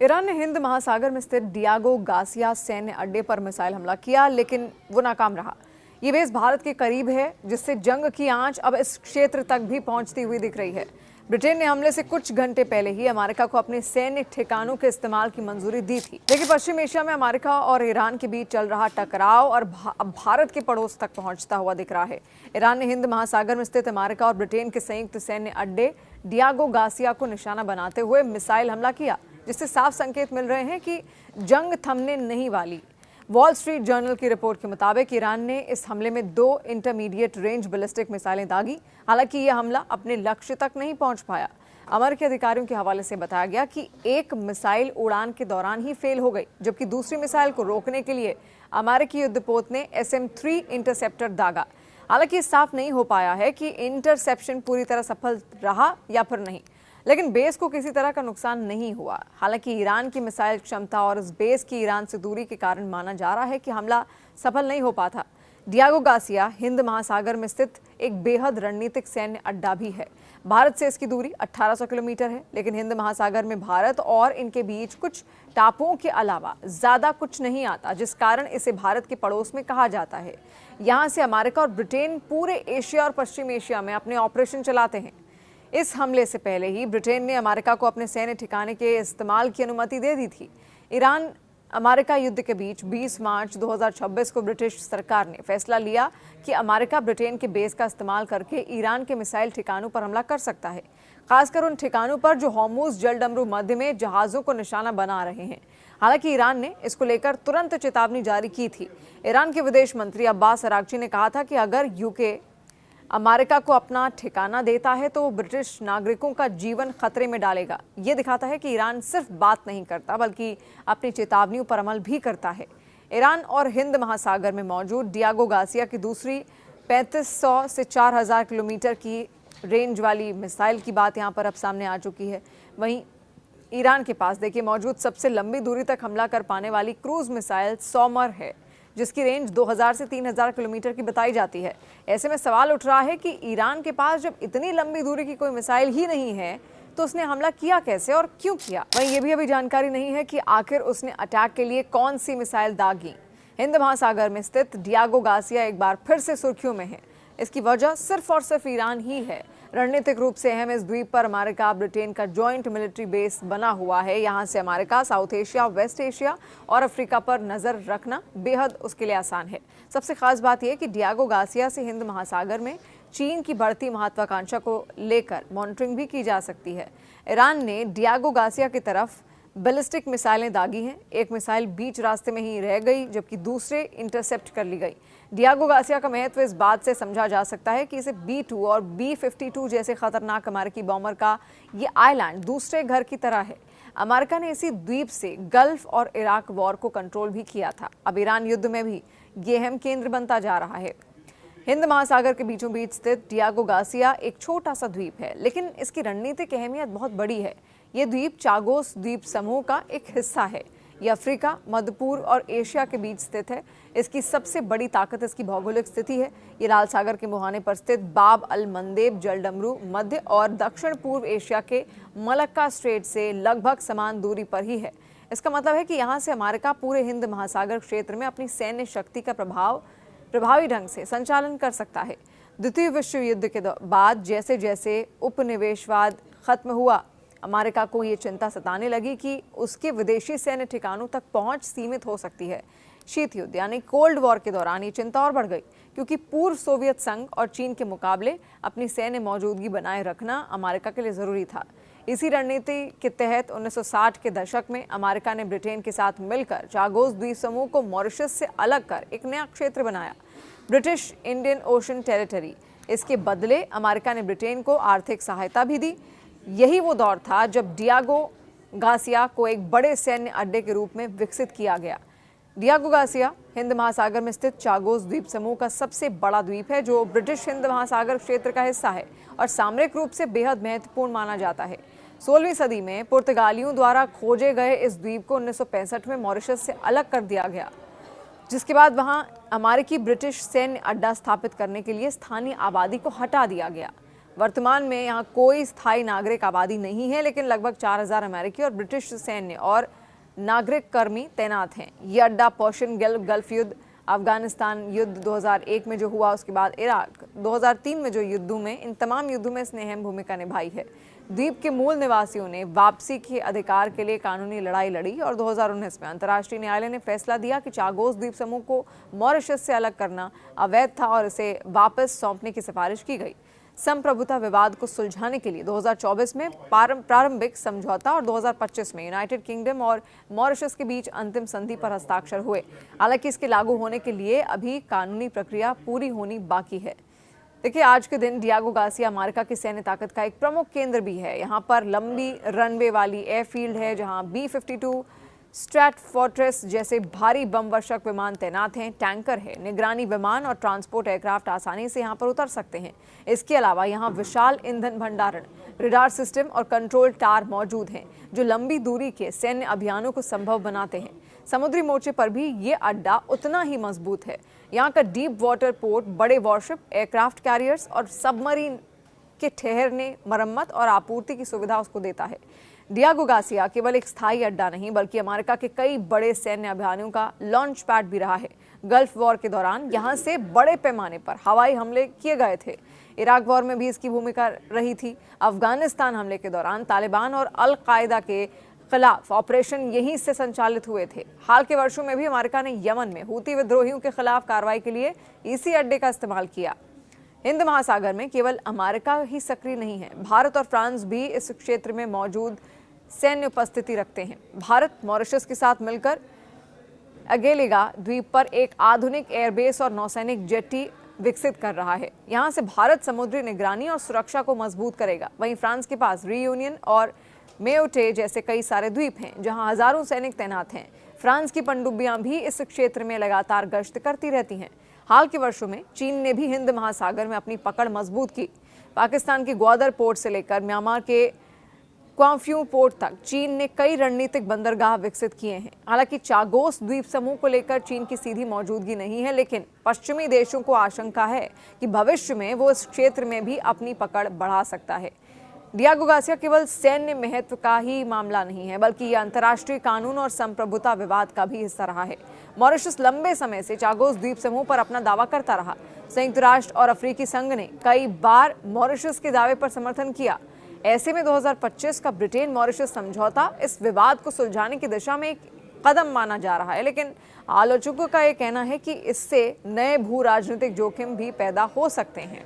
Iran ने हिंद महासागर में स्थित डियागो गार्सिया सैन्य अड्डे पर मिसाइल हमला किया, लेकिन वो नाकाम रहा। ये बेस भारत के करीब है, जिससे जंग की आंच अब इस क्षेत्र तक भी पहुंचती हुई दिख रही है। ब्रिटेन ने हमले से कुछ घंटे पहले ही अमेरिका को अपने सैन्य ठिकानों के इस्तेमाल की मंजूरी दी थी, लेकिन पश्चिम एशिया में अमेरिका और ईरान के बीच चल रहा टकराव और अब भारत के पड़ोस तक पहुंचता हुआ दिख रहा है। ईरान ने हिंद महासागर में स्थित अमेरिका और ब्रिटेन के संयुक्त सैन्य अड्डे डियागो गार्सिया को निशाना बनाते हुए मिसाइल हमला किया, जिससे साफ संकेत मिल रहे हैं कि जंग थमने नहीं वाली। वॉल स्ट्रीट जर्नल की रिपोर्ट के मुताबिक ईरान ने इस हमले में 2 इंटरमीडिएट रेंज बैलिस्टिक मिसाइलें दागी। हालांकि यह हमला अपने लक्ष्य तक नहीं पहुंच पाया। अमेरिकी अधिकारियों के हवाले से बताया गया कि एक मिसाइल उड़ान के दौरान ही फेल हो गई, जबकि दूसरी मिसाइल को रोकने के लिए अमेरिकी युद्धपोत ने SM-3 इंटरसेप्टर दागा। हालांकि साफ नहीं हो पाया है कि इंटरसेप्शन पूरी तरह सफल रहा या फिर नहीं, लेकिन बेस को किसी तरह का नुकसान नहीं हुआ। हालांकि ईरान की मिसाइल क्षमता और इस बेस की ईरान से दूरी के कारण माना जा रहा है कि हमला सफल नहीं हो पाता। डियागो गार्सिया हिंद महासागर में स्थित एक बेहद रणनीतिक सैन्य अड्डा भी है। भारत से इसकी दूरी 1800 किलोमीटर है, लेकिन हिंद महासागर में भारत और इनके बीच कुछ टापुओं के अलावा ज्यादा कुछ नहीं आता, जिस कारण इसे भारत के पड़ोस में कहा जाता है। यहाँ से अमेरिका और ब्रिटेन पूरे एशिया और पश्चिम एशिया में अपने ऑपरेशन चलाते हैं। इस हमले से पहले ही ब्रिटेन ने अमेरिका को अपने सैन्य ठिकाने के इस्तेमाल की अनुमति दे दी थी। ईरान अमेरिका युद्ध के बीच 20 मार्च 2026 को ब्रिटिश सरकार ने फैसला लिया कि अमेरिका ब्रिटेन के बेस का इस्तेमाल करके ईरान के मिसाइल ठिकानों पर हमला कर सकता है, खासकर उन ठिकानों पर जो हॉर्मुज़ जलडमरू मध्य में जहाज़ों को निशाना बना रहे हैं। हालांकि ईरान ने इसको लेकर तुरंत चेतावनी जारी की थी। ईरान के विदेश मंत्री अब्बास अरागची ने कहा था कि अगर यूके अमेरिका को अपना ठिकाना देता है तो ब्रिटिश नागरिकों का जीवन खतरे में डालेगा। ये दिखाता है कि ईरान सिर्फ बात नहीं करता, बल्कि अपनी चेतावनियों पर अमल भी करता है। ईरान और हिंद महासागर में मौजूद डियागो गार्सिया की दूसरी 3500 से 4000 किलोमीटर की रेंज वाली मिसाइल की बात यहाँ पर अब सामने आ चुकी है। वहीं ईरान के पास देखिए मौजूद सबसे लंबी दूरी तक हमला कर पाने वाली क्रूज मिसाइल सौमर है, जिसकी रेंज 2000 से 3000 किलोमीटर की बताई जाती है। ऐसे में सवाल उठ रहा है कि ईरान के पास जब इतनी लंबी दूरी की कोई मिसाइल ही नहीं है तो उसने हमला किया कैसे और क्यों किया। वहीं ये भी अभी जानकारी नहीं है कि आखिर उसने अटैक के लिए कौन सी मिसाइल दागी। हिंद महासागर में स्थित डियागो गार्सिया एक बार फिर से सुर्खियों में है। इसकी वजह सिर्फ और सिर्फ ईरान ही है। रणनीतिक रूप से अहम इस द्वीप पर अमेरिका ब्रिटेन का जॉइंट मिलिट्री बेस बना हुआ है। यहाँ से America South Asia, West Asia और अफ्रीका पर नजर रखना बेहद उसके लिए आसान है। सबसे खास बात यह कि डियागो गार्सिया से हिंद महासागर में चीन की बढ़ती महत्वाकांक्षा को लेकर मॉनिटरिंग भी की जा सकती है। ईरान ने डियागो गार्सिया की तरफ बैलिस्टिक मिसाइलें दागी हैं। एक मिसाइल बीच रास्ते में ही रह गई, जबकि दूसरे इंटरसेप्ट कर ली गई। डियागो गार्सिया का महत्व इस बात से समझा जा सकता है कि इसे B-2 और B-52 जैसे खतरनाक अमेरिकी बॉम्बर का ये आइलैंड दूसरे घर की तरह है। अमेरिका ने इसी द्वीप से गल्फ और इराक वॉर को कंट्रोल भी किया था। अब ईरान युद्ध में भी ये अहम केंद्र बनता जा रहा है। हिंद महासागर के बीचों बीच स्थित डियागो गार्सिया एक छोटा सा द्वीप है, लेकिन इसकी रणनीतिक अहमियत बहुत बड़ी है। ये द्वीप चागोस द्वीप समूह का एक हिस्सा है। ये अफ्रीका, मध्य पूर्व और एशिया के बीच स्थित है। इसकी सबसे बड़ी ताकत इसकी भौगोलिक स्थिति है। ये लाल सागर के मुहाने पर स्थित बाब अल मंदेब जलडमरू मध्य और दक्षिण पूर्व एशिया के मलक्का स्ट्रेट से लगभग समान दूरी पर ही है। इसका मतलब है कि यहाँ से अमेरिका पूरे हिंद महासागर क्षेत्र में अपनी सैन्य शक्ति का प्रभावी ढंग से संचालन कर सकता है। द्वितीय विश्व युद्ध के बाद जैसे जैसे उपनिवेशवाद खत्म हुआ, अमेरिका को ये चिंता सताने लगी कि उसके विदेशी सैन्य ठिकानों तक पहुंच सीमित हो सकती है। शीत युद्ध यानी कोल्ड वॉर के दौरान ये चिंता और बढ़ गई, क्योंकि पूर्व सोवियत संघ और चीन के मुकाबले अपनी सैन्य मौजूदगी बनाए रखना अमेरिका के लिए जरूरी था। इसी रणनीति के तहत 1960 के दशक में अमेरिका ने ब्रिटेन के साथ मिलकर चागोस द्वीप समूह को मॉरिशस से अलग कर एक नया क्षेत्र बनाया, ब्रिटिश इंडियन ओशन टेरिटरी। इसके बदले अमेरिका ने ब्रिटेन को आर्थिक सहायता भी दी। यही वो दौर था जब डियागो गार्सिया को एक बड़े सैन्य अड्डे के रूप में विकसित किया गया। डियागो गार्सिया हिंद महासागर में स्थित चागोस द्वीप समूह का सबसे बड़ा द्वीप है, जो ब्रिटिश हिंद महासागर क्षेत्र का हिस्सा है और सामरिक रूप से बेहद महत्वपूर्ण माना जाता है। 16वीं सदी में पुर्तगालियों द्वारा खोजे गए इस द्वीप को 1965 में मॉरिशस से अलग कर दिया गया, जिसके बाद वहां अमेरिकी ब्रिटिश सैन्य अड्डा स्थापित करने के लिए स्थानीय आबादी को हटा दिया गया। वर्तमान में यहाँ कोई स्थायी नागरिक आबादी नहीं है, लेकिन लगभग 4000 अमेरिकी और ब्रिटिश सैन्य और नागरिक कर्मी तैनात हैं। ये अड्डा पर्शियन गल्फ युद्ध, अफगानिस्तान युद्ध 2001 में जो हुआ, उसके बाद इराक 2003 में जो युद्धों में, इन तमाम युद्धों में इसने अहम भूमिका निभाई है। द्वीप के मूल निवासियों ने वापसी के अधिकार के लिए कानूनी लड़ाई लड़ी और 2019 में अंतर्राष्ट्रीय न्यायालय ने फैसला दिया कि चागोस द्वीप समूह को मॉरिशस से अलग करना अवैध था और इसे वापस सौंपने की सिफारिश की गई। संप्रभुता विवाद को सुलझाने के लिए 2024 में प्रारंभिक समझौता और 2025 में यूनाइटेड किंगडम और मॉरिशस के बीच अंतिम संधि पर हस्ताक्षर हुए। हालांकि इसके लागू होने के लिए अभी कानूनी प्रक्रिया पूरी होनी बाकी है। देखिए, आज के दिन डियागो गार्सिया अमेरिका की सैन्य ताकत का एक प्रमुख केंद्र भी है। यहाँ पर लंबी रनवे वाली एयरफील्ड है, जहाँ B-52 स्ट्रैटफोर्ट्रेस जैसे भारी बम वर्षक विमान तैनात हैं, टैंकर है, निगरानी विमान और ट्रांसपोर्ट एयरक्राफ्ट आसानी से यहाँ पर उतर सकते हैं। इसके अलावा यहाँ विशाल ईंधन भंडारण, रडार सिस्टम और कंट्रोल टावर मौजूद हैं, जो लंबी दूरी के सैन्य अभियानों को संभव बनाते हैं। समुद्री मोर्चे पर भी ये अड्डा उतना ही मजबूत है। यहाँ का डीप वाटर पोर्ट बड़े वॉरशिप, एयरक्राफ्ट कैरियर्स और सबमरीन के ठहरने, मरम्मत और आपूर्ति की सुविधा उसको देता है। डियागो गार्सिया केवल एक स्थायी अड्डा नहीं, बल्कि अमेरिका के कई बड़े सैन्य अभियानों का लॉन्च पैड भी रहा है। गल्फ वॉर के दौरान यहाँ से बड़े पैमाने पर हवाई हमले किए गए थे। इराक वॉर में भी इसकी भूमिका रही थी। अफगानिस्तान हमले के दौरान तालिबान और अल कायदा के खिलाफ ऑपरेशन यहीं से संचालित हुए थे। हाल के वर्षों में भी अमेरिका ने यमन में हूती विद्रोहियों के खिलाफ कार्रवाई के लिए इसी अड्डे का इस्तेमाल किया। हिंद महासागर में केवल अमेरिका ही सक्रिय नहीं है, भारत और फ्रांस भी इस क्षेत्र में मौजूद सैन्य उपस्थिति रखते हैं। भारत मॉरिशस के साथ मिलकर अगेलिगा द्वीप पर एक आधुनिक एयरबेस और नौसैनिक जेट्टी विकसित कर रहा है। यहाँ से भारत समुद्री निगरानी और सुरक्षा को मजबूत करेगा। वहीं फ्रांस के पास रियूनियन और मेयोटे जैसे कई सारे द्वीप हैं, जहां हजारों सैनिक तैनात हैं। फ्रांस की पनडुब्बियां भी इस क्षेत्र में लगातार गश्त करती रहती हैं। हाल के वर्षों में चीन ने भी हिंद महासागर में अपनी पकड़ मजबूत की। पाकिस्तान के ग्वादर पोर्ट से लेकर म्यांमार के क्वांफ्यू पोर्ट तक चीन ने कई रणनीतिक बंदरगाह विकसित किए हैं। हालांकि चागोस द्वीप समूह को लेकर चीन की सीधी मौजूदगी नहीं है, लेकिन पश्चिमी देशों को आशंका है कि भविष्य में वो इस क्षेत्र में भी अपनी पकड़ बढ़ा सकता है। डियागो गार्सिया केवल सैन्य महत्व का ही मामला नहीं है, बल्कि यह अंतर्राष्ट्रीय कानून और संप्रभुता विवाद का भी हिस्सा रहा है। मॉरिशस लंबे समय से चागोस द्वीप समूह पर अपना दावा करता रहा। संयुक्त राष्ट्र और अफ्रीकी संघ ने कई बार मॉरिशस के दावे पर समर्थन किया। ऐसे में 2025 का ब्रिटेन मॉरिशस समझौता इस विवाद को सुलझाने की दिशा में एक कदम माना जा रहा है, लेकिन आलोचकों का यह कहना है कि इससे नए भू राजनीतिक जोखिम भी पैदा हो सकते हैं।